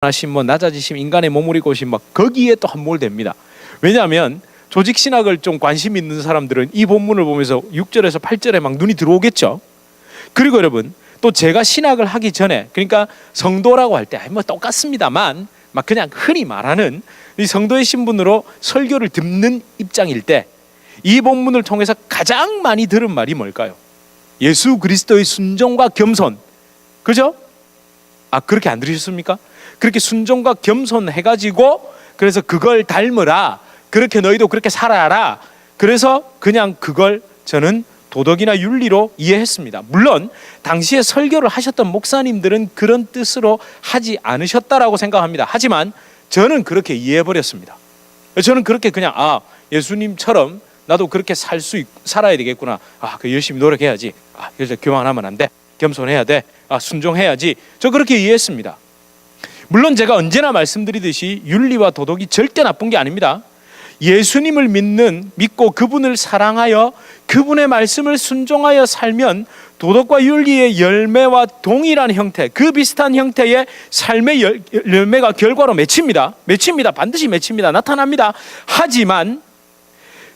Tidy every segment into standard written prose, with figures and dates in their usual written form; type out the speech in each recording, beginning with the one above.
하신 낮아지심, 인간의 몸을 입고 오신 거기에 또 함몰됩니다. 왜냐하면 조직 신학을 좀 관심 있는 사람들은 이 본문을 보면서 6절에서 8절에 막 눈이 들어오겠죠. 그리고 여러분 또 제가 신학을 하기 전에, 그러니까 성도라고 할 때 똑같습니다만 막 그냥 흔히 말하는 이 성도의 신분으로 설교를 듣는 입장일 때 이 본문을 통해서 가장 많이 들은 말이 뭘까요? 예수 그리스도의 순종과 겸손. 그죠? 그렇게 안 들으셨습니까? 그렇게 순종과 겸손 해가지고 그래서 그걸 닮으라, 그렇게 너희도 그렇게 살아라. 그래서 그냥 그걸 저는 도덕이나 윤리로 이해했습니다. 물론 당시에 설교를 하셨던 목사님들은 그런 뜻으로 하지 않으셨다라고 생각합니다. 하지만 저는 그렇게 이해해버렸습니다. 저는 그렇게 그냥 예수님처럼 나도 그렇게 살아야 되겠구나. 그 열심히 노력해야지. 그래서 교만하면 안 돼. 겸손해야 돼. 순종해야지. 저 그렇게 이해했습니다. 물론 제가 언제나 말씀드리듯이 윤리와 도덕이 절대 나쁜 게 아닙니다. 예수님을 믿고 그분을 사랑하여 그분의 말씀을 순종하여 살면 도덕과 윤리의 열매와 동일한 형태, 그 비슷한 형태의 삶의 열매가 결과로 맺힙니다. 반드시 맺힙니다. 나타납니다. 하지만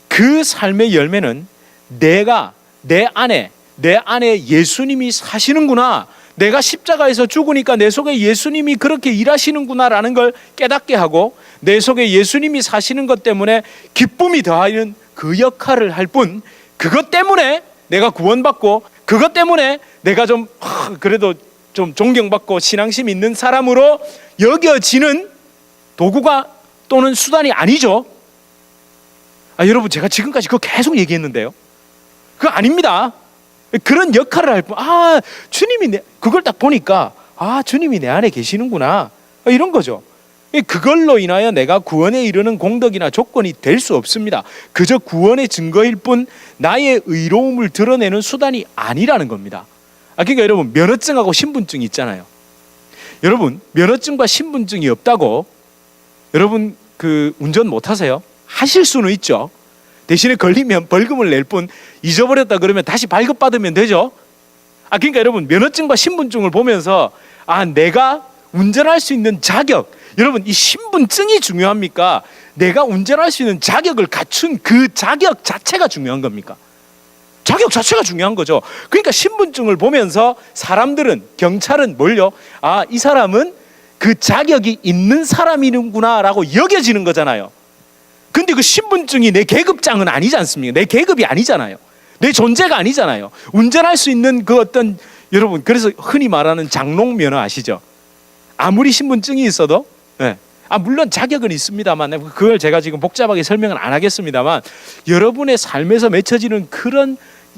그 삶의 열매는 내 안에 예수님이 사시는구나, 내가 십자가에서 죽으니까 내 속에 예수님이 그렇게 일하시는구나라는 걸 깨닫게 하고, 내 속에 예수님이 사시는 것 때문에 기쁨이 더하는 그 역할을 할 뿐, 그것 때문에 내가 구원받고 그것 때문에 내가 그래도 좀 존경받고 신앙심 있는 사람으로 여겨지는 도구가 또는 수단이 아니죠. 여러분 제가 지금까지 그거 계속 얘기했는데요. 그거 아닙니다. 그런 역할을 할 뿐, 주님이 그걸 딱 보니까 주님이 내 안에 계시는구나, 이런 거죠. 그걸로 인하여 내가 구원에 이르는 공덕이나 조건이 될 수 없습니다. 그저 구원의 증거일 뿐 나의 의로움을 드러내는 수단이 아니라는 겁니다. 그러니까 여러분 면허증하고 신분증이 있잖아요. 여러분 면허증과 신분증이 없다고 여러분 운전 못하세요? 하실 수는 있죠. 대신에 걸리면 벌금을 낼 뿐, 잊어버렸다 그러면 다시 발급받으면 되죠. 그러니까 여러분 면허증과 신분증을 보면서 내가 운전할 수 있는 자격, 여러분 이 신분증이 중요합니까? 내가 운전할 수 있는 자격을 갖춘 그 자격 자체가 중요한 겁니까? 자격 자체가 중요한 거죠. 그러니까 신분증을 보면서 사람들은, 경찰은 뭘요? 이 사람은 그 자격이 있는 사람이구나 라고 여겨지는 거잖아요. 근데 그 신분증이 내 계급장은 아니지 않습니까? 내 계급이 아니잖아요. 내 존재가 아니잖아요. 운전할 수 있는 그 어떤, 여러분 그래서 흔히 말하는 장롱면허 아시죠? 아무리 신분증이 있어도 물론 자격은 있습니다만, 그걸 제가 지금 복잡하게 설명은 안 하겠습니다만, 여러분의 삶에서 맺혀지는 그런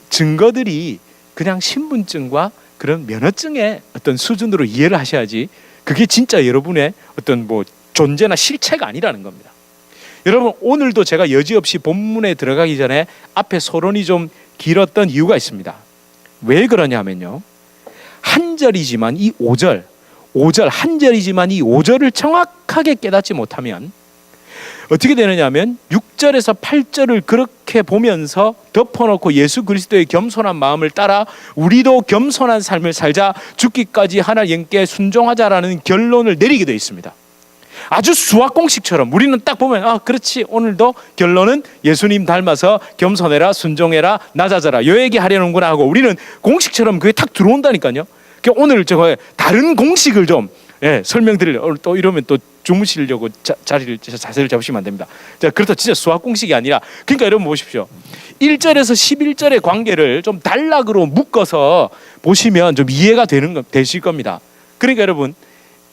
증거들이 그냥 신분증과 그런 면허증의 어떤 수준으로 이해를 하셔야지, 그게 진짜 여러분의 어떤 존재나 실체가 아니라는 겁니다. 여러분 오늘도 제가 여지없이 본문에 들어가기 전에 앞에 서론이 좀 길었던 이유가 있습니다. 왜 그러냐 하면요, 한 절이지만 이 5절 한 절이지만 이 5절을 정확하게 깨닫지 못하면 어떻게 되느냐 하면 6절에서 8절을 그렇게 보면서 덮어놓고 예수 그리스도의 겸손한 마음을 따라 우리도 겸손한 삶을 살자, 죽기까지 하나님께 순종하자라는 결론을 내리게 되어 있습니다. 아주 수학 공식처럼 우리는 딱 보면 그렇지, 오늘도 결론은 예수님 닮아서 겸손해라, 순종해라, 낮아져라, 요 얘기 하려는구나 하고 우리는 공식처럼 그게 탁 들어온다니까요. 오늘 다른 공식을 좀 설명드리려고, 또 이러면 또 주무시려고 자세를 잡으시면 안 됩니다. 그렇다 진짜 수학 공식이 아니라, 그러니까 여러분 보십시오. 1절에서 11절의 관계를 좀 단락으로 묶어서 보시면 좀 이해가 되실 겁니다. 그러니까 여러분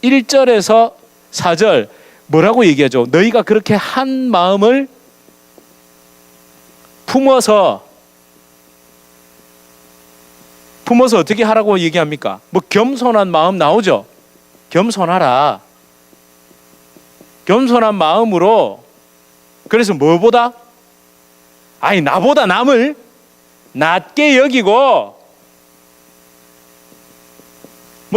1절에서 4절 뭐라고 얘기하죠? 너희가 그렇게 한 마음을 품어서 어떻게 하라고 얘기합니까? 겸손한 마음 나오죠? 겸손하라. 겸손한 마음으로, 그래서 뭐보다? 나보다 남을 낮게 여기고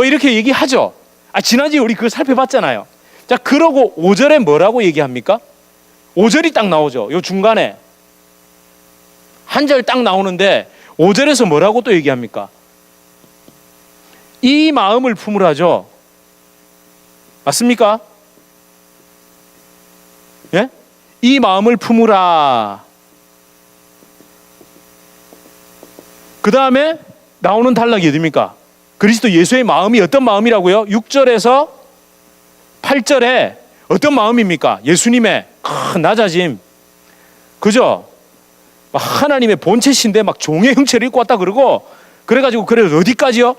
이렇게 얘기하죠. 지난주에 우리 그거 살펴봤잖아요. 자, 그러고 5절에 뭐라고 얘기합니까? 5절이 딱 나오죠. 요 중간에 한 절 딱 나오는데 5절에서 뭐라고 또 얘기합니까? 이 마음을 품으라죠. 맞습니까? 예? 이 마음을 품으라. 그 다음에 나오는 단락이 어디입니까? 그리스도 예수의 마음이 어떤 마음이라고요? 6절에서 8절에 어떤 마음입니까? 예수님의 큰 낮아짐. 그죠? 하나님의 본체신데 막 종의 형체를 입고 왔다 그러고, 그래가지고 그래서 어디까지요?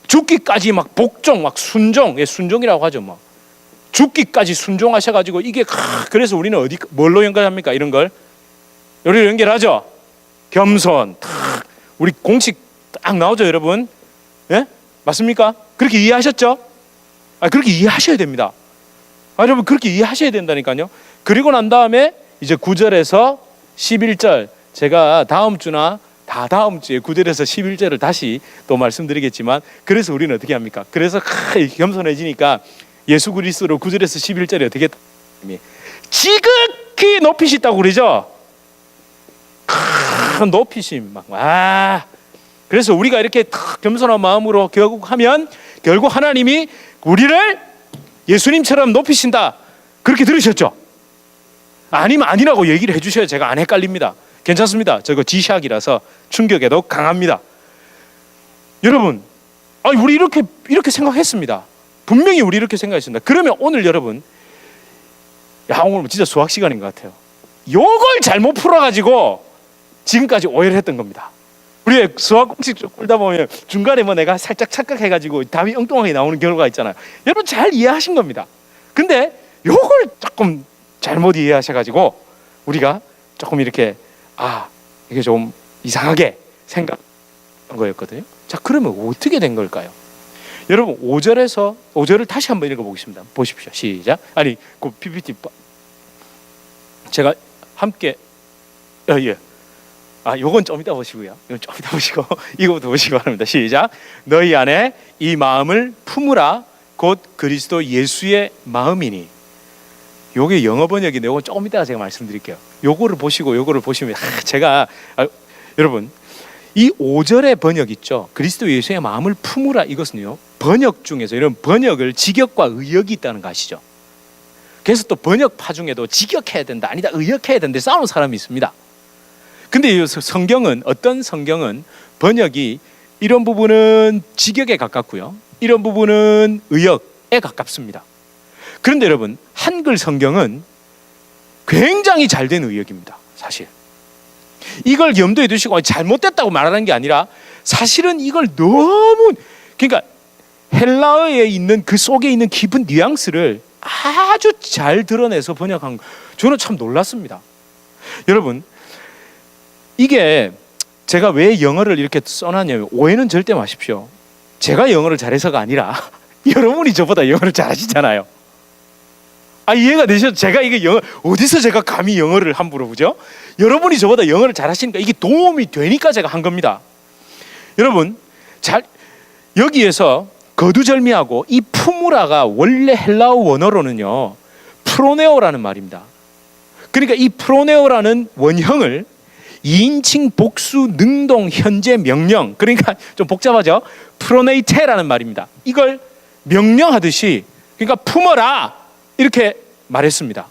죽기까지 막 복종, 막 순종, 예, 순종이라고 하죠. 뭐 죽기까지 순종하셔가지고 이게 그래서 우리는 어디 뭘로 연결합니까? 이런 걸 여기로 연결하죠. 겸손. 우리 공식 딱 나오죠, 여러분. 예? 맞습니까? 그렇게 이해하셨죠? 그렇게 이해하셔야 됩니다. 여러분 그렇게 이해하셔야 된다니까요. 그리고 난 다음에 이제 9절에서 11절, 제가 다음 주나 다음 주에 9절에서 11절을 다시 또 말씀드리겠지만, 그래서 우리는 어떻게 합니까? 그래서 겸손해지니까 예수 그리스도로 9절에서 11절에 어떻게 지극히 높이시다고 그러죠. 높이심 막. 그래서 우리가 이렇게 겸손한 마음으로 결국하면 결국 하나님이 우리를 예수님처럼 높이신다, 그렇게 들으셨죠? 아니면 아니라고 얘기를 해주셔야 제가 안 헷갈립니다. 괜찮습니다. 저거 지샥이라서 충격에도 강합니다. 여러분, 우리 이렇게 생각했습니다. 분명히 우리 이렇게 생각했습니다. 그러면 오늘 여러분, 오늘 진짜 수학 시간인 것 같아요. 요걸 잘못 풀어가지고 지금까지 오해를 했던 겁니다. 우리 수학 공식 좀 풀다 보면 중간에 내가 살짝 착각해가지고 답이 엉뚱하게 나오는 경우가 있잖아요. 여러분 잘 이해하신 겁니다. 근데 요걸 조금 잘못 이해하셔가지고 우리가 조금 이렇게 이게 좀 이상하게 생각한 거였거든요. 자, 그러면 어떻게 된 걸까요? 여러분 5절을 다시 한번 읽어보겠습니다. 보십시오. 시작. 그 PPT 제가 함께 요건 좀 이따 보시고요. 이건 좀 이따 보시고 이거부터 보시기 바랍니다. 시작. 너희 안에 이 마음을 품으라. 곧 그리스도 예수의 마음이니. 요게 영어 번역인데 요건 조금 이따가 제가 말씀드릴게요. 요거를 보시고 요거를 보시면 여러분 이 5절의 번역 있죠. 그리스도 예수의 마음을 품으라. 이것은요, 번역 중에서 이런 번역을 직역과 의역이 있다는 거 아시죠? 그래서 또 번역파 중에도 직역해야 된다, 아니다, 의역해야 된다 싸우는 사람이 있습니다. 근데 이 성경은, 어떤 성경은 번역이 이런 부분은 직역에 가깝고요, 이런 부분은 의역에 가깝습니다. 그런데 여러분 한글 성경은 굉장히 잘 된 의역입니다. 사실 이걸 염두에 두시고 잘못됐다고 말하는 게 아니라 사실은 이걸 너무, 그러니까 헬라어에 있는 그 속에 있는 깊은 뉘앙스를 아주 잘 드러내서 번역한 거, 저는 참 놀랐습니다. 여러분 이게 제가 왜 영어를 이렇게 써놨냐면, 오해는 절대 마십시오. 제가 영어를 잘해서가 아니라 여러분이 저보다 영어를 잘하시잖아요. 이해가 되시죠? 제가 이게 어디서 제가 감히 영어를 함부로 보죠? 여러분이 저보다 영어를 잘하시니까 이게 도움이 되니까 제가 한 겁니다. 여러분 여기에서 거두절미하고 이 품으라가 원래 헬라어 원어로는요 프로네오라는 말입니다. 그러니까 이 프로네오라는 원형을 2인칭 복수 능동 현재 명령, 그러니까 좀 복잡하죠? 프로네이테라는 말입니다. 이걸 명령하듯이, 그러니까 품어라 이렇게 말했습니다.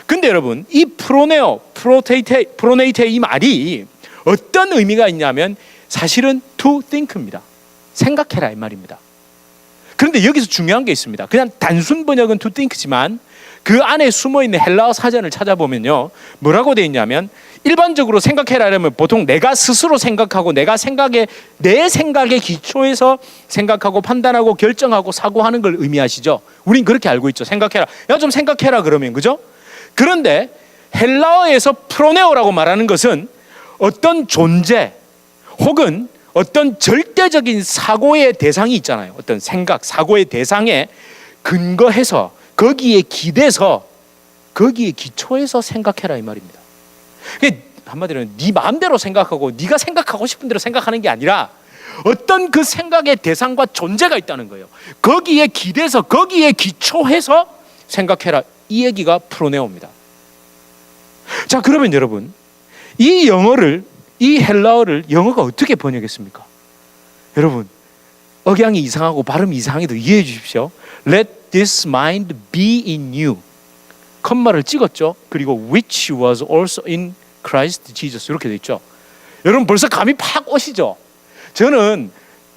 근데 여러분 이 프로네이테 이 말이 어떤 의미가 있냐면 사실은 to think입니다. 생각해라 이 말입니다. 그런데 여기서 중요한 게 있습니다. 그냥 단순 번역은 to think지만 그 안에 숨어있는 헬라어 사전을 찾아보면요 뭐라고 되어 있냐면, 일반적으로 생각해라 하면 보통 내가 스스로 생각하고 내 생각에 기초해서 생각하고 판단하고 결정하고 사고하는 걸 의미하시죠. 우린 그렇게 알고 있죠. 생각해라, 야 좀 생각해라 그러면, 그죠? 그런데 헬라어에서 프로네오라고 말하는 것은 어떤 존재 혹은 어떤 절대적인 사고의 대상이 있잖아요. 어떤 생각, 사고의 대상에 근거해서 거기에 기대서 거기에 기초해서 생각해라 이 말입니다. 한마디로 네 마음대로 생각하고 네가 생각하고 싶은 대로 생각하는 게 아니라 어떤 그 생각의 대상과 존재가 있다는 거예요. 거기에 기대서 거기에 기초해서 생각해라, 이 얘기가 프로네오입니다. 자, 그러면 여러분 이 헬라어를 영어가 어떻게 번역했습니까? 여러분 억양이 이상하고 발음이 이상해도 이해해 주십시오. Let this mind be in you. 컴마를 찍었죠. 그리고 which was also in Christ Jesus 이렇게 돼 있죠. 여러분 벌써 감이 팍 오시죠. 저는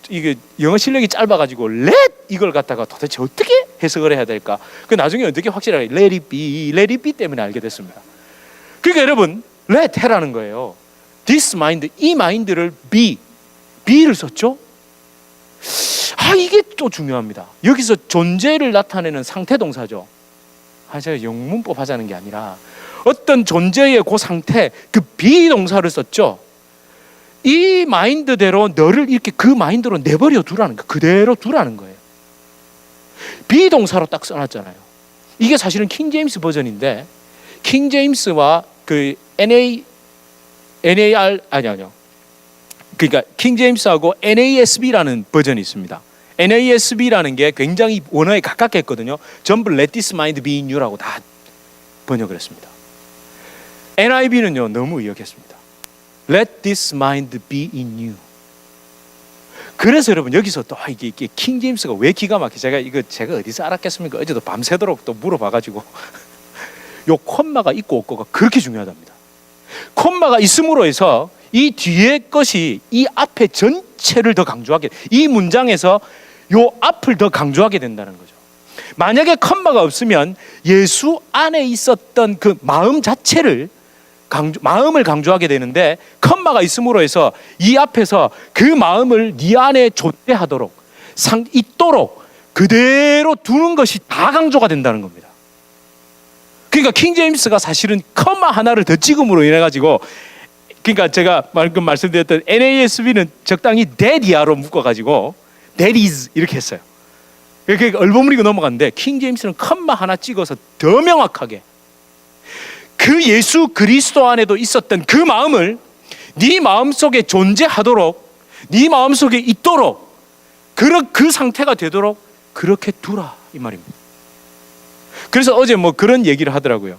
이게 영어 실력이 짧아가지고 let 이걸 갖다가 도대체 어떻게 해석을 해야 될까? 그 나중에 어떻게 확실하게 let it be 때문에 알게 됐습니다. 그러니까 여러분 let 해라는 거예요. this mind 이 마인드를 be를 썼죠. 이게 또 중요합니다. 여기서 존재를 나타내는 상태 동사죠. 제가 영문법 하자는 게 아니라 어떤 존재의 그 상태, 그 be 동사를 썼죠. 이 마인드대로 너를 이렇게 그 마인드로 내버려 두라는 거, 그대로 두라는 거예요. be 동사로 딱 써놨잖아요. 이게 사실은 킹 제임스 버전인데 킹 제임스와 그 NAR 아니요. 그러니까 킹 제임스하고 NASB라는 버전이 있습니다. NASB라는 게 굉장히 원어에 가깝게 했거든요. 전부 Let this mind be in you라고 다 번역을 했습니다. NIV는요 너무 의역했습니다. Let this mind be in you. 그래서 여러분 여기서 또 이게 킹 제임스가 왜 기가 막혀? 제가 어디서 알았겠습니까? 어제도 밤새도록 또 물어봐가지고 요 콤마가 있고 없고가 그렇게 중요하답니다. 콤마가 있음으로 해서 이 뒤에 것이 이 앞에 전체를 더 강조하게, 이 문장에서 요 앞을 더 강조하게 된다는 거죠. 만약에 콤마가 없으면 예수 안에 있었던 그 마음 자체를 마음을 강조하게 되는데 콤마가 있음으로 해서 이 앞에서 그 마음을 네 안에 존재하도록 있도록 그대로 두는 것이 다 강조가 된다는 겁니다. 그러니까 킹 제임스가 사실은 콤마 하나를 더 찍음으로 인해 가지고, 그러니까 제가 방금 말씀드렸던 NASB는 적당히 that이야로 묶어가지고 that is 이렇게 했어요. 그러니까 얼버무리고 넘어갔는데 킹 제임스는 컴마 하나 찍어서 더 명확하게 그 예수 그리스도 안에도 있었던 그 마음을 네 마음속에 존재하도록, 네 마음속에 있도록, 그 상태가 되도록 그렇게 두라 이 말입니다. 그래서 어제 뭐 그런 얘기를 하더라고요.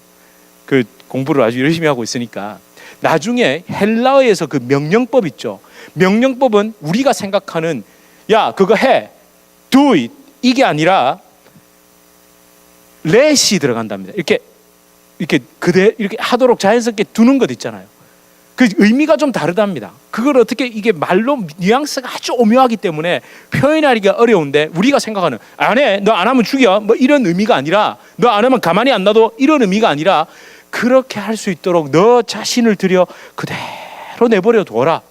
그 공부를 아주 열심히 하고 있으니까 나중에 헬라어에서 그 명령법 있죠. 명령법은 우리가 생각하는 야 그거 해, do it 이게 아니라 let이 들어간답니다. 이렇게 하도록 자연스럽게 두는 것 있잖아요. 그 의미가 좀 다르답니다. 그걸 어떻게 이게 말로 뉘앙스가 아주 오묘하기 때문에 표현하기가 어려운데 우리가 생각하는 안 해, 너 안 하면 죽여 뭐 이런 의미가 아니라, 너 안 하면 가만히 안 놔둬 이런 의미가 아니라 그렇게 할 수 있도록 너 자신을 들여 그대로 내버려 둬라,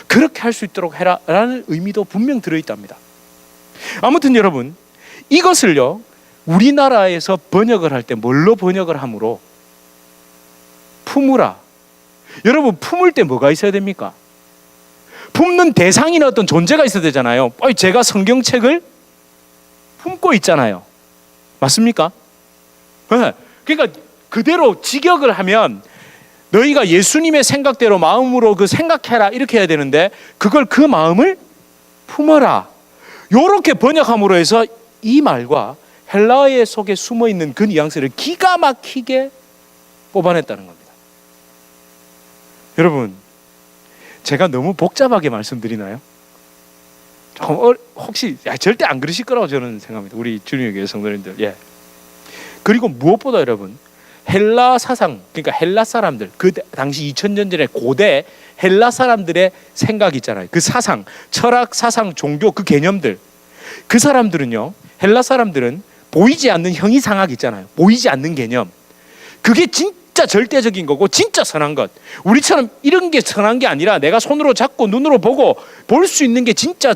그렇게 할 수 있도록 해라 라는 의미도 분명 들어있답니다. 아무튼 여러분 이것을요 우리나라에서 번역을 할 때 뭘로 번역을 하므로 품으라. 여러분 품을 때 뭐가 있어야 됩니까? 품는 대상이나 어떤 존재가 있어야 되잖아요. 제가 성경책을 품고 있잖아요. 맞습니까? 네. 그러니까 그대로 직역을 하면 너희가 예수님의 생각대로 마음으로 그 생각해라 이렇게 해야 되는데 그걸 그 마음을 품어라 이렇게 번역함으로 해서 이 말과 헬라어 속에 숨어있는 그 뉘앙스를 기가 막히게 뽑아냈다는 겁니다. 여러분 제가 너무 복잡하게 말씀드리나요? 혹시 절대 안 그러실 거라고 저는 생각합니다. 우리 주님의 교회 성도님들. 예. 그리고 무엇보다 여러분 헬라 사상, 그러니까 헬라 사람들, 그 당시 2000년 전에 고대 헬라 사람들의 생각이 있잖아요. 그 사상, 철학, 사상, 종교 그 개념들. 그 사람들은요, 헬라 사람들은 보이지 않는 형이상학 있잖아요. 보이지 않는 개념. 그게 진짜 절대적인 거고 진짜 선한 것. 우리처럼 이런 게 선한 게 아니라 내가 손으로 잡고 눈으로 보고 볼 수 있는 게 진짜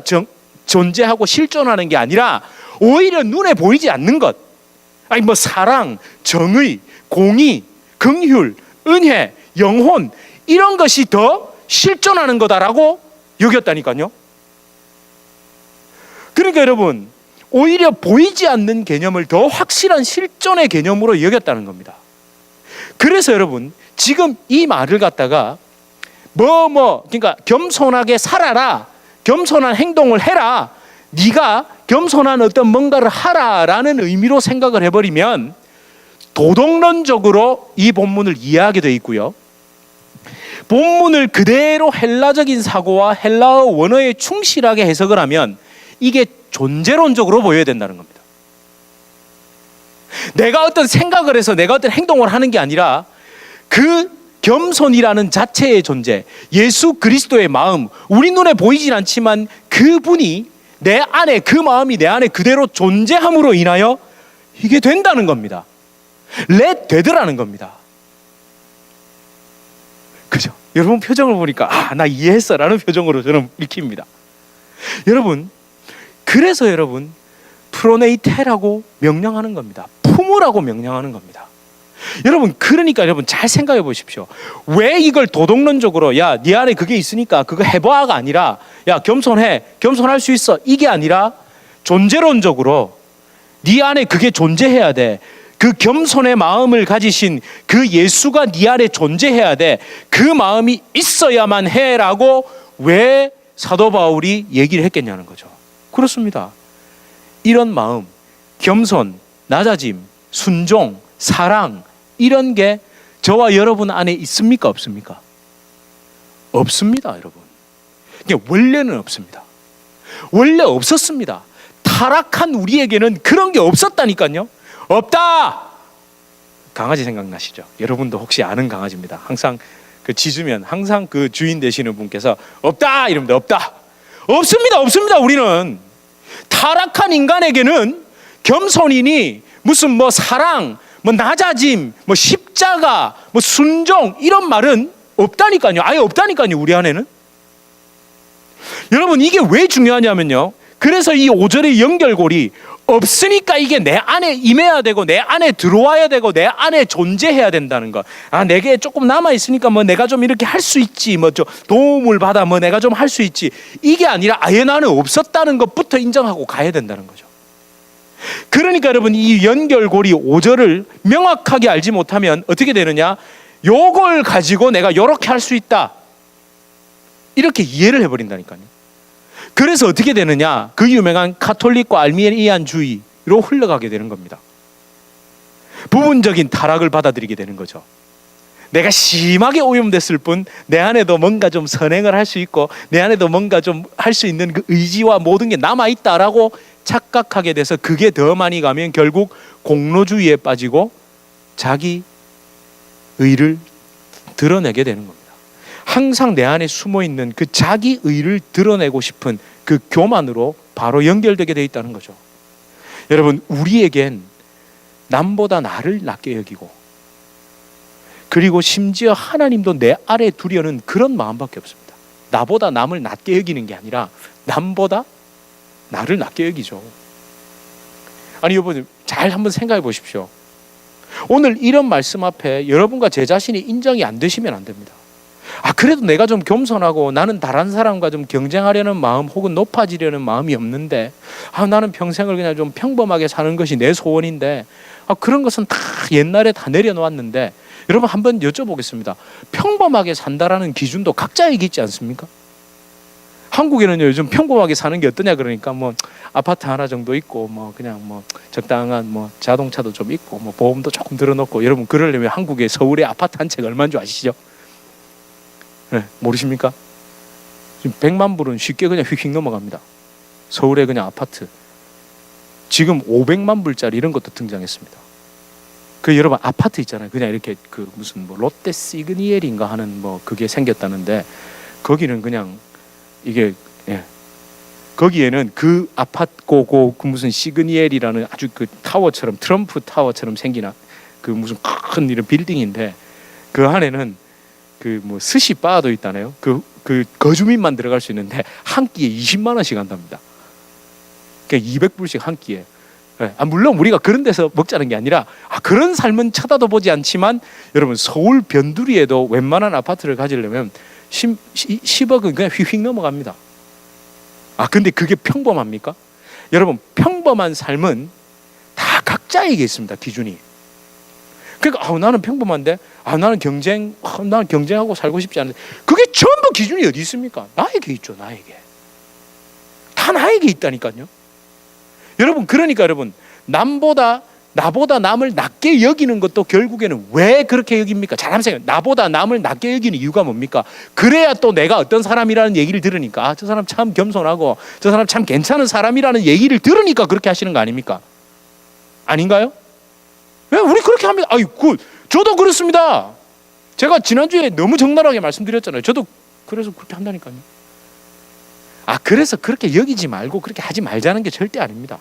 존재하고 실존하는 게 아니라 오히려 눈에 보이지 않는 것. 아니 뭐 사랑, 정의, 공의, 긍휼, 은혜, 영혼 이런 것이 더 실존하는 거다라고 여겼다니까요. 그러니까 여러분 오히려 보이지 않는 개념을 더 확실한 실존의 개념으로 여겼다는 겁니다. 그래서 여러분 지금 이 말을 갖다가 그러니까 겸손하게 살아라, 겸손한 행동을 해라, 네가 겸손한 어떤 뭔가를 하라라는 의미로 생각을 해버리면 도덕론적으로 이 본문을 이해하게 되어 있고요. 본문을 그대로 헬라적인 사고와 헬라어 원어에 충실하게 해석을 하면 이게 존재론적으로 보여야 된다는 겁니다. 내가 어떤 생각을 해서 내가 어떤 행동을 하는 게 아니라 그 겸손이라는 자체의 존재, 예수 그리스도의 마음, 우리 눈에 보이진 않지만 그분이 내 안에, 그 마음이 내 안에 그대로 존재함으로 인하여 이게 된다는 겁니다. 되더라는 겁니다. 그죠? 여러분 표정을 보니까 나 이해했어 라는 표정으로 저는 읽힙니다. 여러분, 그래서 여러분 프로네이테라고 명령하는 겁니다. 품으라고 명령하는 겁니다. 여러분, 그러니까 여러분 잘 생각해 보십시오. 왜 이걸 도덕론적으로 네 안에 그게 있으니까 그거 해봐가 아니라 겸손해, 겸손할 수 있어, 이게 아니라 존재론적으로 네 안에 그게 존재해야 돼. 그 겸손의 마음을 가지신 그 예수가 네 안에 존재해야 돼. 그 마음이 있어야만 해라고 왜 사도 바울이 얘기를 했겠냐는 거죠. 그렇습니다. 이런 마음, 겸손, 낮아짐, 순종, 사랑, 이런 게 저와 여러분 안에 있습니까? 없습니까? 없습니다, 여러분. 원래는 없습니다. 원래 없었습니다. 타락한 우리에게는 그런 게 없었다니까요. 없다! 강아지 생각나시죠? 여러분도 혹시 아는 강아지입니다. 항상 그 짖으면 항상 그 주인 되시는 분께서 없다! 이럽니다. 없다! 없습니다, 없습니다, 우리는. 타락한 인간에게는 겸손이니 무슨 사랑, 낮아짐, 십자가, 순종, 이런 말은 없다니까요. 아예 없다니까요, 우리 안에는. 여러분, 이게 왜 중요하냐면요, 그래서 이 5절의 연결고리, 없으니까 이게 내 안에 임해야 되고 내 안에 들어와야 되고 내 안에 존재해야 된다는 거. 내게 조금 남아있으니까 내가 좀 이렇게 할 수 있지, 좀 도움을 받아 내가 좀 할 수 있지, 이게 아니라 아예 나는 없었다는 것부터 인정하고 가야 된다는 거죠. 그러니까 여러분, 이 연결고리 5절을 명확하게 알지 못하면 어떻게 되느냐, 요걸 가지고 내가 요렇게 할 수 있다, 이렇게 이해를 해버린다니까요. 그래서 어떻게 되느냐, 그 유명한 카톨릭과 알미니안주의로 흘러가게 되는 겁니다. 부분적인 타락을 받아들이게 되는 거죠. 내가 심하게 오염됐을 뿐 내 안에도 뭔가 좀 선행을 할 수 있고 내 안에도 뭔가 좀 할 수 있는 그 의지와 모든 게 남아있다라고 착각하게 돼서 그게 더 많이 가면 결국 공로주의에 빠지고 자기 의를 드러내게 되는 겁니다. 항상 내 안에 숨어있는 그 자기 의를 드러내고 싶은 그 교만으로 바로 연결되게 되어 있다는 거죠. 여러분, 우리에겐 남보다 나를 낮게 여기고, 그리고 심지어 하나님도 내 아래 두려는 그런 마음밖에 없습니다. 나보다 남을 낮게 여기는 게 아니라 남보다 나를 낮게 여기죠. 아니 여러분, 잘 한번 생각해 보십시오. 오늘 이런 말씀 앞에 여러분과 제 자신이 인정이 안 되시면 안 됩니다. 그래도 내가 좀 겸손하고 나는 다른 사람과 좀 경쟁하려는 마음 혹은 높아지려는 마음이 없는데, 나는 평생을 그냥 좀 평범하게 사는 것이 내 소원인데, 그런 것은 다 옛날에 다 내려놓았는데, 여러분 한번 여쭤보겠습니다. 평범하게 산다라는 기준도 각자에게 있지 않습니까? 한국에는요, 요즘 평범하게 사는 게 어떠냐 그러니까 아파트 하나 정도 있고 그냥 적당한 자동차도 좀 있고 보험도 조금 들어놓고, 여러분 그러려면 한국의 서울의 아파트 한 채가 얼마인 줄 아시죠? 네, 모르십니까? 지금 100만 불은 쉽게 그냥 휙휙 넘어갑니다. 서울의 그냥 아파트. 지금 500만 불짜리 이런 것도 등장했습니다. 그 여러분 아파트 있잖아요. 그냥 이렇게 그 무슨 롯데 시그니엘인가 하는 그게 생겼다는데, 거기는 그냥 이게 거기에는 그 아파트 그 무슨 시그니엘이라는 아주 그 타워처럼, 트럼프 타워처럼 생긴 그 무슨 큰 이런 빌딩인데, 그 안에는 그 스시 바도 있다네요. 그 거주민만 들어갈 수 있는데 한 끼에 20만 원씩 한답니다. 그러니까 200불씩 한 끼에. 물론 우리가 그런 데서 먹자는 게 아니라 그런 삶은 쳐다도 보지 않지만, 여러분 서울 변두리에도 웬만한 아파트를 가지려면 10억은 그냥 휙휙 넘어갑니다. 근데 그게 평범합니까? 여러분, 평범한 삶은 다 각자에게 있습니다, 기준이. 그러니까 나는 평범한데 나는 경쟁하고 살고 싶지 않은데, 그게 전부 기준이 어디 있습니까? 나에게 있죠. 나에게. 다 나에게 있다니까요. 여러분, 그러니까 여러분, 나보다 남을 낮게 여기는 것도 결국에는 왜 그렇게 여깁니까? 잘 한번 생각해요. 나보다 남을 낮게 여기는 이유가 뭡니까? 그래야 또 내가 어떤 사람이라는 얘기를 들으니까, 저 사람 참 겸손하고 저 사람 참 괜찮은 사람이라는 얘기를 들으니까 그렇게 하시는 거 아닙니까? 아닌가요? 왜 우리 그렇게 합니다. 저도 그렇습니다. 제가 지난주에 너무 적나라하게 말씀드렸잖아요. 저도 그래서 그렇게 한다니까요. 그래서 그렇게 여기지 말고 그렇게 하지 말자는 게 절대 아닙니다.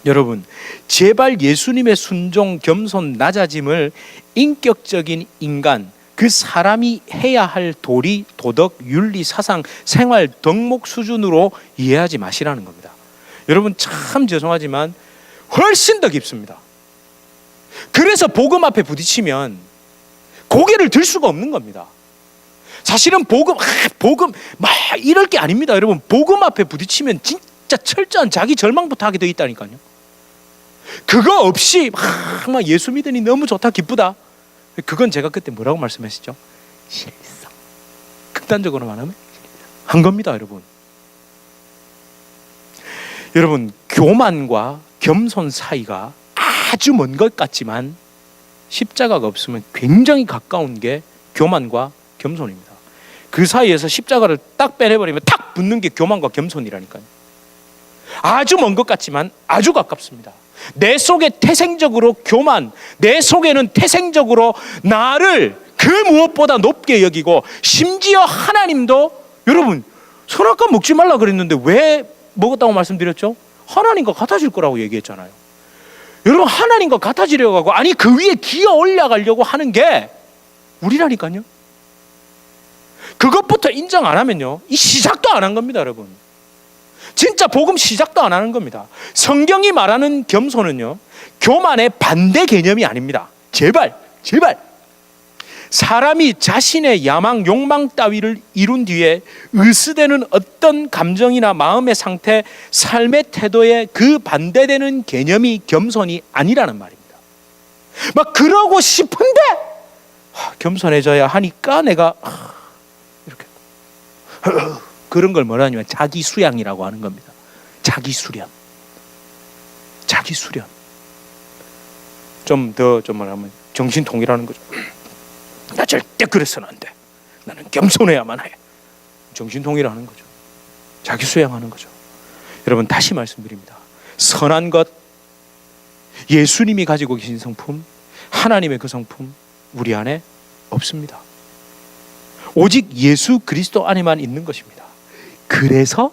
여러분, 제발 예수님의 순종, 겸손, 낮아짐을 인격적인 인간, 그 사람이 해야 할 도리, 도덕, 윤리, 사상, 생활, 덕목 수준으로 이해하지 마시라는 겁니다. 여러분, 참 죄송하지만 훨씬 더 깊습니다. 그래서 복음 앞에 부딪히면 고개를 들 수가 없는 겁니다. 사실은 복음 막 이럴 게 아닙니다. 여러분, 복음 앞에 부딪히면 진짜 철저한 자기 절망부터 하게 돼 있다니까요. 그거 없이 막 예수 믿으니 너무 좋다, 기쁘다. 그건 제가 그때 뭐라고 말씀하시죠? 실성. 극단적으로 말하면 한 겁니다, 여러분. 여러분, 교만과 겸손 사이가 아주 먼 것 같지만 십자가가 없으면 굉장히 가까운 게 교만과 겸손입니다. 그 사이에서 십자가를 딱 빼내버리면 탁 붙는 게 교만과 겸손이라니까요. 아주 먼 것 같지만 아주 가깝습니다. 내 속에 태생적으로 교만, 내 속에는 태생적으로 나를 그 무엇보다 높게 여기고, 심지어 하나님도, 여러분, 선악과 먹지 말라 그랬는데 왜 먹었다고 말씀드렸죠? 하나님과 같아질 거라고 얘기했잖아요. 여러분, 하나님과 같아지려고 하고, 아니 그 위에 기어 올라가려고 하는 게 우리라니까요. 그것부터 인정 안 하면요, 이 시작도 안 한 겁니다, 여러분. 진짜 복음 시작도 안 하는 겁니다. 성경이 말하는 겸손은요, 교만의 반대 개념이 아닙니다. 제발 사람이 자신의 야망, 욕망 따위를 이룬 뒤에 의스되는 어떤 감정이나 마음의 상태, 삶의 태도에 그 반대되는 개념이 겸손이 아니라는 말입니다. 막 그러고 싶은데 겸손해져야 하니까 내가 이렇게 그런 걸 뭐라 하냐면 자기 수양이라고 하는 겁니다. 자기 수련. 좀 말하면 정신 통일하는 거죠. 나 절대 그래서는 안 돼. 나는 겸손해야만 해. 정신 통일하는 거죠. 자기 수양하는 거죠. 여러분, 다시 말씀드립니다. 선한 것, 예수님이 가지고 계신 성품, 하나님의 그 성품 우리 안에 없습니다. 오직 예수 그리스도 안에만 있는 것입니다. 그래서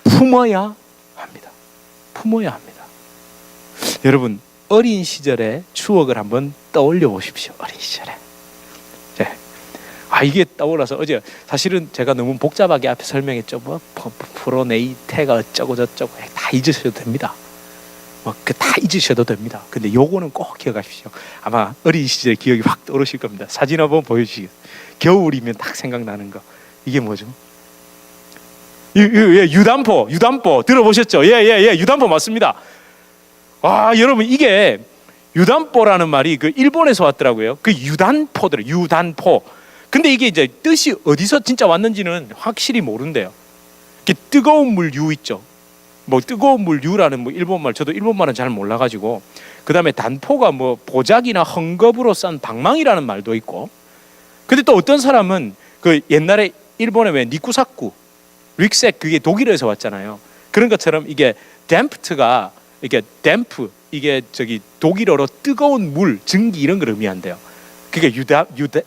품어야 합니다. 여러분, 어린 시절의 추억을 한번 떠올려 보십시오. 어린 시절에. 이게 떠올라서 어제 사실은 제가 너무 복잡하게 앞에 설명했죠. 뭐 프로네이테가 어쩌고 저쩌고 다 잊으셔도 됩니다. 다 잊으셔도 됩니다. 근데 요거는 꼭 기억하십시오. 아마 어린 시절 기억이 확 떠오르실 겁니다. 사진 한번 보여주시겠어요? 겨울이면 딱 생각나는 거. 이게 뭐죠? 유단포 들어보셨죠? 예, 유단포 맞습니다. 여러분, 이게 유단포라는 말이 그 일본에서 왔더라고요. 그 유단포. 근데 이게 이제 뜻이 어디서 진짜 왔는지는 확실히 모른대요. 뜨거운 물 유 있죠. 뜨거운 물 유라는 일본말, 저도 일본말은 잘 몰라가지고, 그 다음에 단포가 보자기나 헝겊으로 싼 방망이라는 말도 있고, 근데 또 어떤 사람은 그 옛날에 일본에 왜 니쿠사쿠 릭색, 그게 독일에서 왔잖아요. 그런 것처럼 이게 댐프트가 이게 독일어로 뜨거운 물, 증기 이런 걸 의미한대요. 그게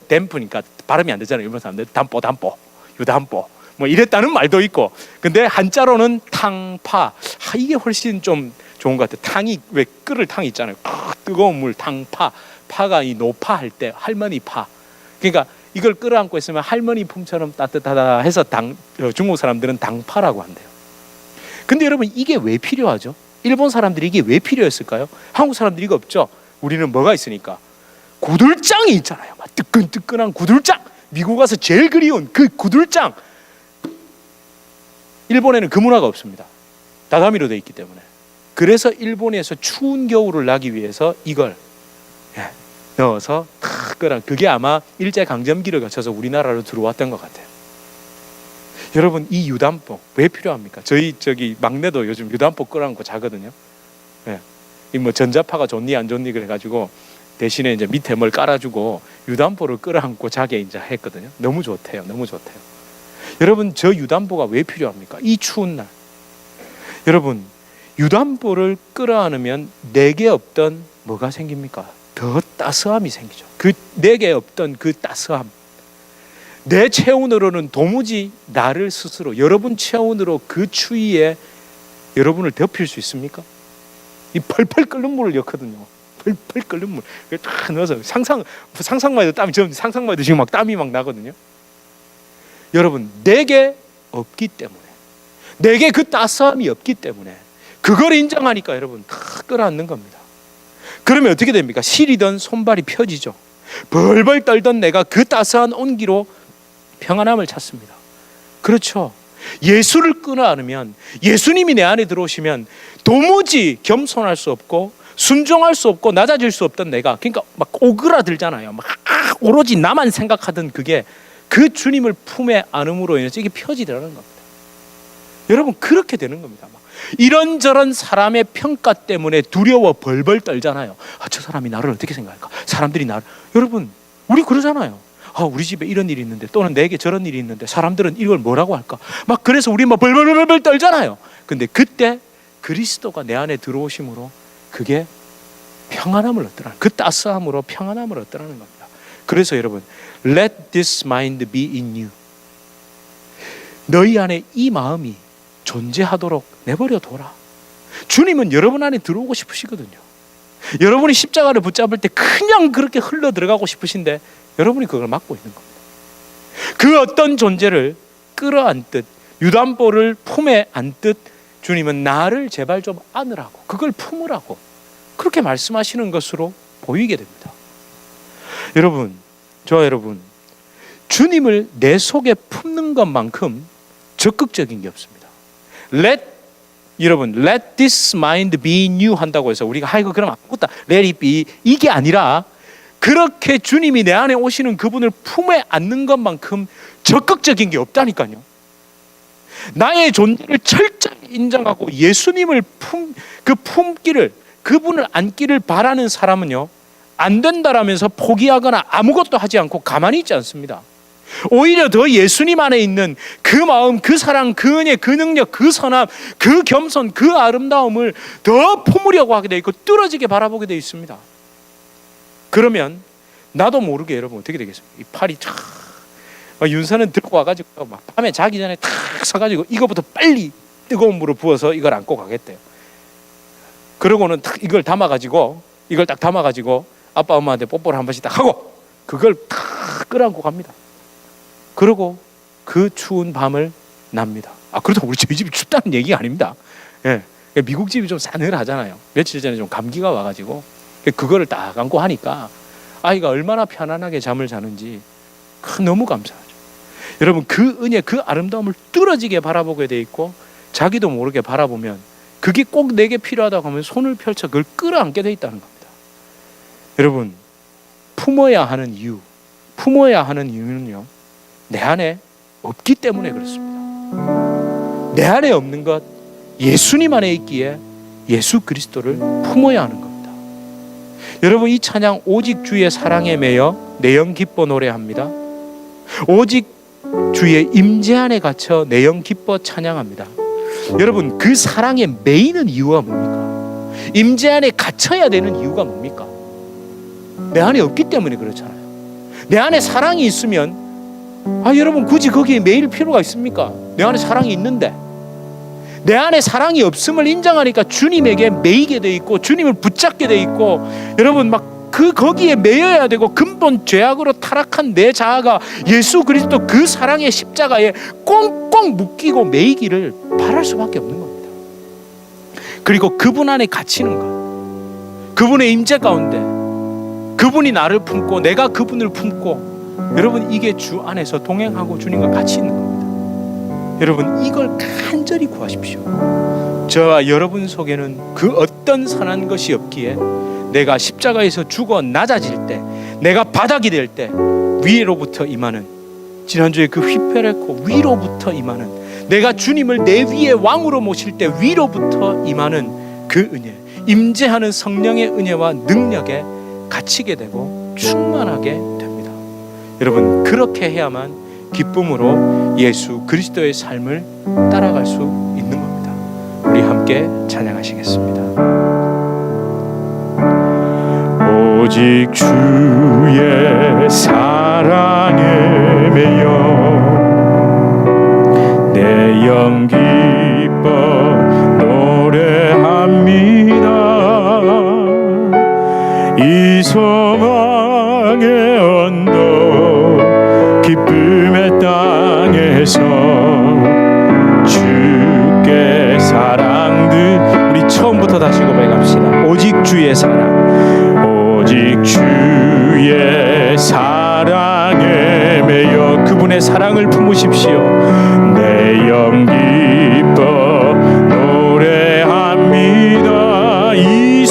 댐프니까 발음이 안 되잖아요. 일본 사람들 담보 유담보 이랬다는 말도 있고, 근데 한자로는 탕파. 이게 훨씬 좀 좋은 것 같아요. 탕이 왜 끓을 탕 있잖아요. 뜨거운 물 탕파. 파가 이 노파 할 때 할머니 파. 그러니까 이걸 끌어안고 있으면 할머니 품처럼 따뜻하다 해서 중국 사람들은 당파라고 한대요. 근데 여러분, 이게 왜 필요하죠? 일본 사람들이 이게 왜 필요했을까요? 한국 사람들이 이거 없죠? 우리는 뭐가 있으니까? 구들장이 있잖아요. 뜨끈뜨끈한 구들장. 미국 가서 제일 그리운 그 구들장. 일본에는 그 문화가 없습니다. 다다미로 되어 있기 때문에. 그래서 일본에서 추운 겨울을 나기 위해서 이걸 넣어서 탁 끓여. 그게 아마 일제강점기를 거쳐서 우리나라로 들어왔던 것 같아요. 여러분, 이 유단포 왜 필요합니까? 저희 막내도 요즘 유단포 끌어안고 자거든요. 전자파가 좋니 안 좋니 그래가지고 대신에 이제 밑에 뭘 깔아주고 유단포를 끌어안고 자게 이제 했거든요. 너무 좋대요. 여러분, 저 유단포가 왜 필요합니까? 이 추운 날. 여러분, 유단포를 끌어안으면 내게 없던 뭐가 생깁니까? 더 따스함이 생기죠. 그 내게 없던 그 따스함. 내 체온으로는 도무지 나를 스스로, 여러분 체온으로 그 추위에 여러분을 덮일 수 있습니까? 이 펄펄 끓는 물을 넣거든요. 펄펄 끓는 물. 딱 넣어서 상상만 해도 땀이, 상상만 해도 지금 막 땀이 막 나거든요. 여러분, 내게 없기 때문에, 내게 그 따스함이 없기 때문에 그걸 인정하니까 여러분 다 끌어안는 겁니다. 그러면 어떻게 됩니까? 시리던 손발이 펴지죠. 벌벌 떨던 내가 그 따스한 온기로 평안함을 찾습니다. 그렇죠. 예수를 끌어안으면, 예수님이 내 안에 들어오시면 도무지 겸손할 수 없고 순종할 수 없고 낮아질 수 없던 내가, 그러니까 막 오그라들잖아요. 막 오로지 나만 생각하던 그게 그 주님을 품에 안음으로 인해서 이게 펴지더라는 겁니다. 여러분, 그렇게 되는 겁니다. 막 이런저런 사람의 평가 때문에 두려워 벌벌 떨잖아요. 저 사람이 나를 어떻게 생각할까? 사람들이 나를, 여러분 우리 그러잖아요. 우리 집에 이런 일이 있는데, 또는 내게 저런 일이 있는데 사람들은 이걸 뭐라고 할까? 막 그래서 우리 막 벌벌벌벌 떨잖아요. 근데 그때 그리스도가 내 안에 들어오심으로 그게 평안함을 얻더라는, 그 따스함으로 평안함을 얻더라는 겁니다. 그래서 여러분, let this mind be in you. 너희 안에 이 마음이 존재하도록 내버려 둬라. 주님은 여러분 안에 들어오고 싶으시거든요. 여러분이 십자가를 붙잡을 때 그냥 그렇게 흘러 들어가고 싶으신데 여러분이 그걸 막고 있는 겁니다. 그 어떤 존재를 끌어안듯, 유담보를 품에 안듯 주님은 나를 제발 좀 안으라고, 그걸 품으라고 그렇게 말씀하시는 것으로 보이게 됩니다. 여러분, 저와 여러분, 주님을 내 속에 품는 것만큼 적극적인 게 없습니다. 여러분, let this mind be in you 한다고 해서 우리가 이거 그럼 아무것도 let it be, 이게 아니라 그렇게 주님이 내 안에 오시는 그분을 품에 안는 것만큼 적극적인 게 없다니까요. 나의 존재를 철저히 인정하고 예수님을 품기를, 그분을 안기를 바라는 사람은요, 안 된다라면서 포기하거나 아무것도 하지 않고 가만히 있지 않습니다. 오히려 더 예수님 안에 있는 그 마음, 그 사랑, 그 은혜, 그 능력, 그 선함, 그 겸손, 그 아름다움을 더 품으려고 하게 돼 있고 뚫어지게 바라보게 돼 있습니다. 그러면 나도 모르게 여러분 어떻게 되겠습니까? 이 팔이 탁, 윤서는 들고 와가지고 막 밤에 자기 전에 탁 서가지고 이거부터 빨리 뜨거운 물을 부어서 이걸 안고 가겠대요. 그러고는 탁 이걸 담아가지고, 이걸 딱 담아가지고 아빠 엄마한테 뽀뽀를 한 번씩 딱 하고 그걸 탁 끌어안고 갑니다. 그러고 그 추운 밤을 납니다. 그렇다고 우리 저희 집이 춥다는 얘기가 아닙니다. 예, 미국 집이 좀 싸늘하잖아요. 며칠 전에 좀 감기가 와가지고 그거를 딱 안고 하니까 아이가 얼마나 편안하게 잠을 자는지 너무 감사하죠. 여러분, 그 은혜, 그 아름다움을 뚫어지게 바라보게 돼 있고 자기도 모르게 바라보면 그게 꼭 내게 필요하다고 하면 손을 펼쳐 그걸 끌어안게 돼 있다는 겁니다. 여러분, 품어야 하는 이유는요, 내 안에 없기 때문에 그렇습니다. 내 안에 없는 것, 예수님 안에 있기에 예수 그리스도를 품어야 하는 겁니다. 여러분, 이 찬양 오직 주의 사랑에 매여 내 영 기뻐 노래합니다. 오직 주의 임재 안에 갇혀 내 영 기뻐 찬양합니다. 여러분, 그 사랑에 매이는 이유가 뭡니까? 임재 안에 갇혀야 되는 이유가 뭡니까? 내 안에 없기 때문에 그렇잖아요. 내 안에 사랑이 있으면 여러분 굳이 거기에 매일 필요가 있습니까? 내 안에 사랑이 있는데. 내 안에 사랑이 없음을 인정하니까 주님에게 매이게 돼 있고 주님을 붙잡게 돼 있고, 여러분 막 거기에 매여야 되고, 근본 죄악으로 타락한 내 자아가 예수 그리스도 그 사랑의 십자가에 꽁꽁 묶이고 매이기를 바랄 수밖에 없는 겁니다. 그리고 그분 안에 갇히는 것, 그분의 임재 가운데 그분이 나를 품고 내가 그분을 품고, 여러분 이게 주 안에서 동행하고 주님과 같이 있는 겁니다. 여러분, 이걸 간절히 구하십시오. 저와 여러분 속에는 그 어떤 선한 것이 없기에 내가 십자가에서 죽어 낮아질 때, 내가 바닥이 될 때 위로부터 임하는, 지난주에 그 휘폐랬고 위로부터 임하는, 내가 주님을 내 위에 왕으로 모실 때 위로부터 임하는 그 은혜, 임재하는 성령의 은혜와 능력에 갇히게 되고 충만하게 됩니다. 여러분, 그렇게 해야만 기쁨으로 예수 그리스도의 삶을 따라갈 수 있는 겁니다. 우리 함께 찬양하시겠습니다. 오직 주의 사랑에 매여 내 영 기뻐 노래합니다. 이 소망의 언덕 기쁨의 땅에서 주께 사랑들, 우리 처음부터 다시 고백합시다. 오직 주의 사랑, 오직 주의 사랑에 매여 그분의 사랑을 품으십시오. 내 영 기뻐 노래합니다. 이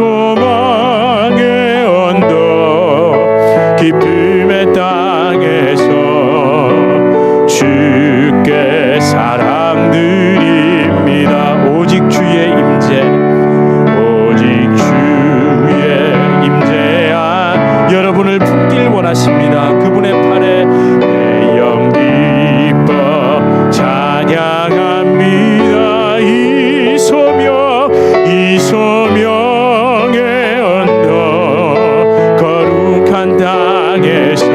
소망의 언덕 기쁨의 땅에서 주께 사랑드립니다. 오직 주의 임재, 오직 주의 임재야 여러분을 품길 원하십니다. 그분의 팔에 내 영 기뻐 찬양합니다. 이 소명의 언덕 거룩한 땅에서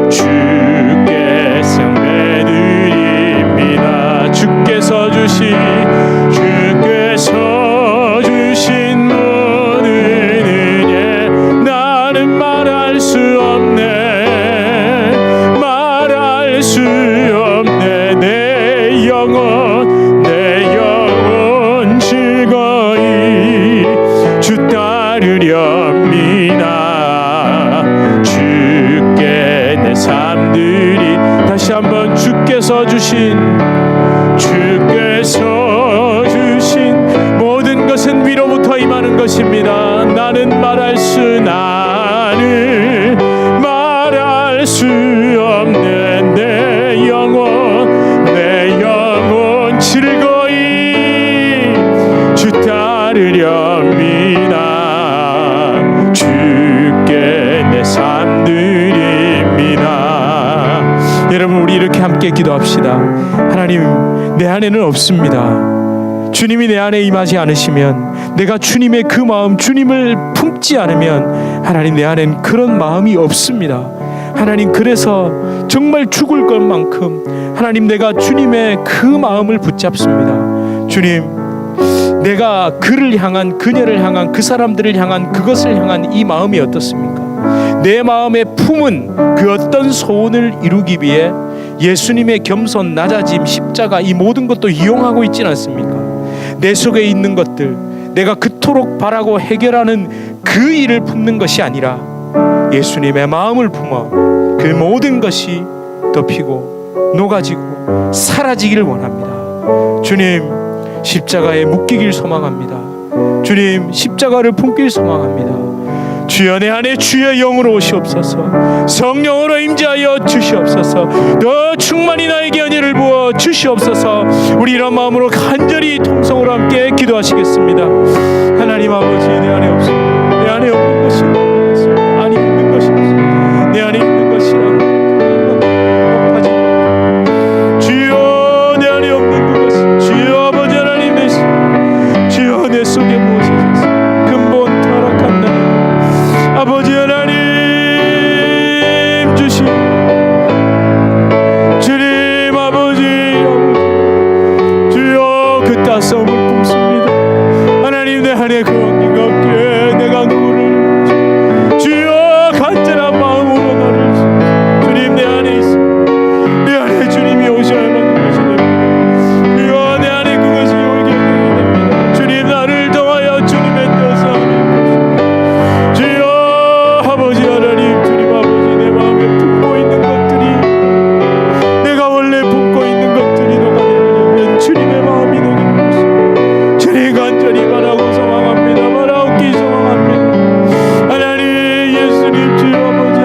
주께 성배드립니다. 주께서 주신 모든 은혜 나는 말할 수 없네. 내 영혼 즐거이 주 따르렵니다. 주께 내 삶들이, 다시 한번 주께서 주신 모든 것은 위로부터 임하는 것입니다. 나는 말할 수 없네. 내 영혼 즐거이 주 따르렵니다. 주께 내 삶 드립니다. 여러분, 우리 이렇게 함께 기도합시다. 하나님, 내 안에는 없습니다. 주님이 내 안에 임하지 않으시면, 내가 주님의 그 마음, 주님을 품지 않으면 하나님 내 안엔 그런 마음이 없습니다. 하나님, 그래서 정말 죽을 것만큼 하나님 내가 주님의 그 마음을 붙잡습니다. 주님, 내가 그를 향한, 그녀를 향한, 그 사람들을 향한, 그것을 향한 이 마음이 어떻습니까? 내 마음에 품은 그 어떤 소원을 이루기 위해 예수님의 겸손, 낮아짐, 십자가, 이 모든 것도 이용하고 있지는 않습니까? 내 속에 있는 것들, 내가 그토록 바라고 해결하는 그 일을 품는 것이 아니라 예수님의 마음을 품어 그 모든 것이 덮이고 녹아지고 사라지기를 원합니다. 주님, 십자가에 묶이길 소망합니다. 주님, 십자가를 품길 소망합니다. 주여, 내 안에 주의 영으로 오시옵소서. 성령으로 임재하여 주시옵소서. 더 충만히 나에게 은혜를 부어 주시옵소서. 우리 이런 마음으로 간절히 통성으로 함께 기도하시겠습니다. 하나님 아버지, 내 안에 없습니다. 내 안에 없는 것이 없습니다. 안에 있는 것이 없습니다. 내 안에 있는 것이라 높아진 주여, 내 안에 없는 그것이, 주여 아버지 하나님, 주여 내 속에 무엇이 있었습니까? 근본 타락한 나 아버지 하나님 주신 주님 아버지, 주여 그 따스함을 품습니다. 하나님, 내 안에 그 온기가 없기에 내가 누구를, 주여 간절한 마음으로 나를 주님 내 안에 있습니다. 내 안에 주님이 오셔야만 그것이 됩니다. 주여, 내 안에 그것이 오게 됩니다. 주님, 나를 통하여 주님의 뜻을 하는 것입니다. 주여 아버지 하나님, 주님 아버지, 내 마음에 품고 있는 것들이, 내가 원래 품고 있는 것들이 녹아내려면 주님의 마음이 녹이는 것입니다. 주님 간절히 바라고 소망합니다. 바라옵기 소망합니다. 하나님, 예수님, 주여 아버지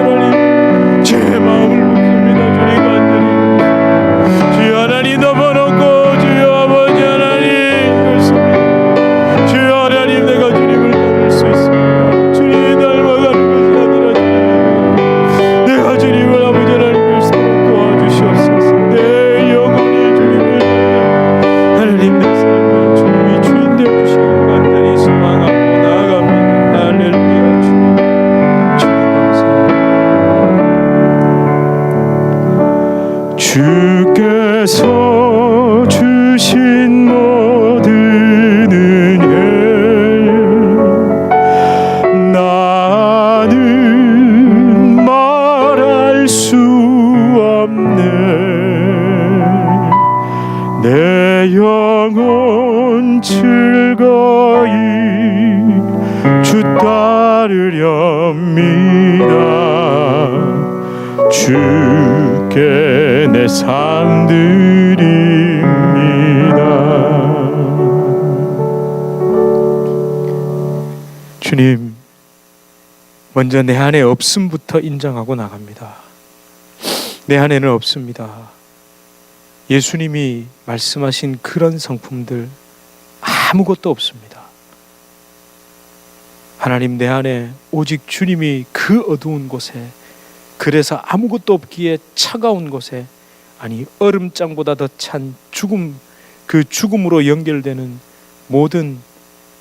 삶 드립니다. 주님, 먼저 내 안에 없음부터 인정하고 나갑니다. 내 안에는 없습니다. 예수님이 말씀하신 그런 성품들 아무것도 없습니다. 하나님, 내 안에 오직 주님이 그 어두운 곳에, 그래서 아무것도 없기에 차가운 곳에, 아니 얼음장보다 더 찬 죽음, 그 죽음으로 연결되는 모든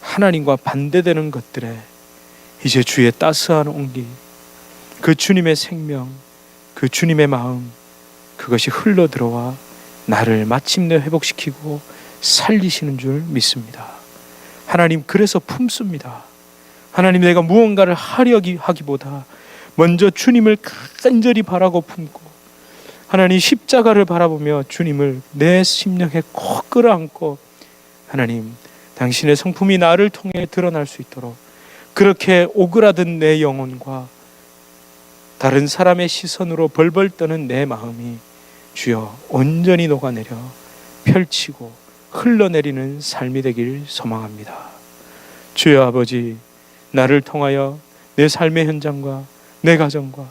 하나님과 반대되는 것들에 이제 주의 따스한 온기, 그 주님의 생명, 그 주님의 마음, 그것이 흘러 들어와 나를 마침내 회복시키고 살리시는 줄 믿습니다. 하나님, 그래서 품습니다. 하나님, 내가 무언가를 하기보다 먼저 주님을 간절히 바라고 품고, 하나님 십자가를 바라보며 주님을 내 심령에 꼭 끌어안고, 하나님 당신의 성품이 나를 통해 드러날 수 있도록 그렇게 오그라든 내 영혼과 다른 사람의 시선으로 벌벌 떠는 내 마음이 주여 온전히 녹아내려 펼치고 흘러내리는 삶이 되길 소망합니다. 주여 아버지, 나를 통하여 내 삶의 현장과 내 가정과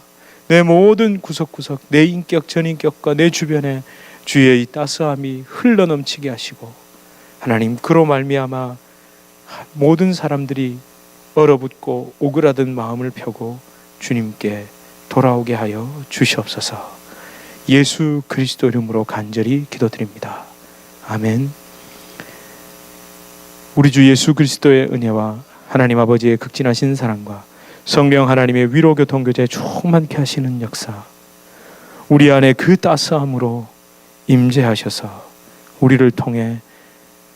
내 모든 구석구석, 내 인격 전인격과 내 주변에 주의 이 따스함이 흘러넘치게 하시고, 하나님 그로 말미암아 모든 사람들이 얼어붙고 오그라든 마음을 펴고 주님께 돌아오게 하여 주시옵소서. 예수 그리스도 이름으로 간절히 기도드립니다. 아멘. 우리 주 예수 그리스도의 은혜와 하나님 아버지의 극진하신 사랑과 성령 하나님의 위로 교통 교제 충만케 하시는 역사, 우리 안에 그 따스함으로 임재하셔서 우리를 통해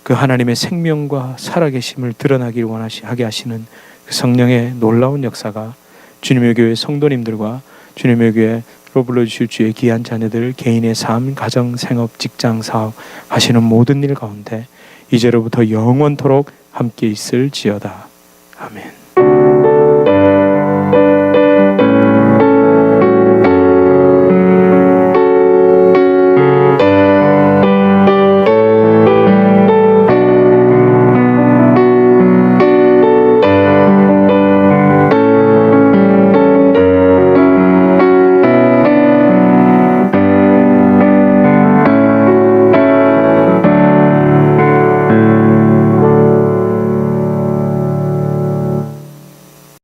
그 하나님의 생명과 살아계심을 드러나길 하게 하시는 그 성령의 놀라운 역사가 주님의 교회 성도님들과 주님의 교회로 불러주실 주의 귀한 자녀들 개인의 삶, 가정, 생업, 직장, 사업 하시는 모든 일 가운데 이제로부터 영원토록 함께 있을지어다. 아멘.